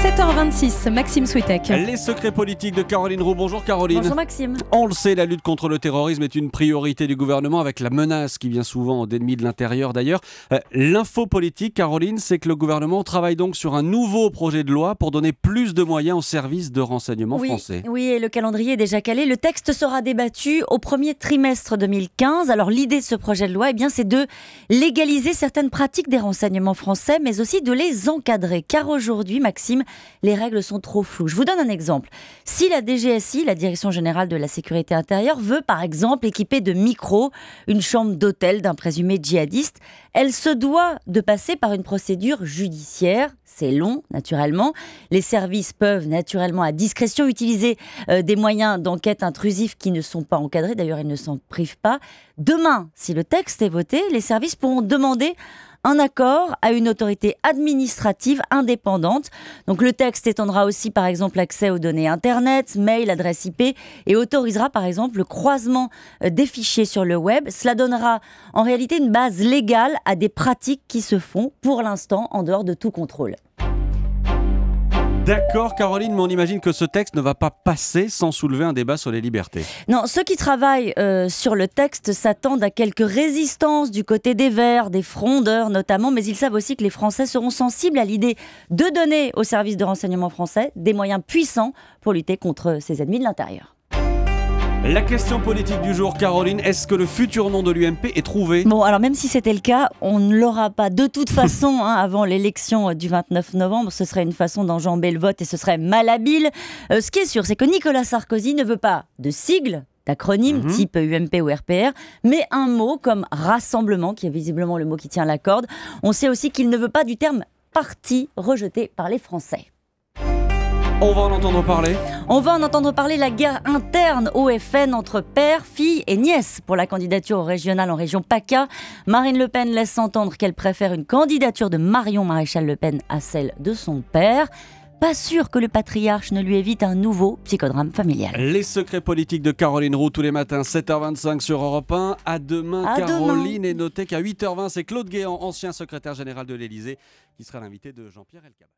7h26, Maxime Switek. Les secrets politiques de Caroline Roux. Bonjour Caroline. Bonjour Maxime. On le sait, la lutte contre le terrorisme est une priorité du gouvernement avec la menace qui vient souvent d'ennemis de l'intérieur d'ailleurs. L'info politique, Caroline, c'est que le gouvernement travaille donc sur un nouveau projet de loi pour donner plus de moyens aux services de renseignement français. Oui, et le calendrier est déjà calé. Le texte sera débattu au premier trimestre 2015. Alors l'idée de ce projet de loi, c'est de légaliser certaines pratiques des renseignements français, mais aussi de les encadrer. Car aujourd'hui, Maxime, les règles sont trop floues. Je vous donne un exemple. Si la DGSI, la Direction Générale de la Sécurité Intérieure, veut par exemple équiper de micros une chambre d'hôtel d'un présumé djihadiste, elle se doit de passer par une procédure judiciaire. C'est long, naturellement. Les services peuvent, naturellement, à discrétion, utiliser des moyens d'enquête intrusifs qui ne sont pas encadrés. D'ailleurs, ils ne s'en privent pas. Demain, si le texte est voté, les services pourront demander un accord à une autorité administrative indépendante. Donc le texte étendra aussi par exemple l'accès aux données internet, mail, adresse IP et autorisera par exemple le croisement des fichiers sur le web. Cela donnera en réalité une base légale à des pratiques qui se font pour l'instant en dehors de tout contrôle. D'accord Caroline, mais on imagine que ce texte ne va pas passer sans soulever un débat sur les libertés. Non, ceux qui travaillent sur le texte s'attendent à quelques résistances du côté des Verts, des frondeurs notamment, mais ils savent aussi que les Français seront sensibles à l'idée de donner aux services de renseignement français des moyens puissants pour lutter contre ces ennemis de l'intérieur. La question politique du jour, Caroline, est-ce que le futur nom de l'UMP est trouvé ? Bon, alors même si c'était le cas, on ne l'aura pas de toute façon avant l'élection du 29 novembre. Ce serait une façon d'enjamber le vote et ce serait malhabile. Ce qui est sûr, c'est que Nicolas Sarkozy ne veut pas de sigle, d'acronyme type UMP ou RPR, mais un mot comme rassemblement, qui est visiblement le mot qui tient la corde. On sait aussi qu'il ne veut pas du terme parti rejeté par les Français. On va en entendre parler. On va en entendre parler, la guerre interne au FN entre père, fille et nièce pour la candidature au régional en région PACA. Marine Le Pen laisse entendre qu'elle préfère une candidature de Marion Maréchal Le Pen à celle de son père. Pas sûr que le patriarche ne lui évite un nouveau psychodrame familial. Les secrets politiques de Caroline Roux tous les matins, 7h25 sur Europe 1. À demain, Caroline. Et notez qu'à 8h20, c'est Claude Guéant, ancien secrétaire général de l'Élysée, qui sera l'invité de Jean-Pierre Elkabbach.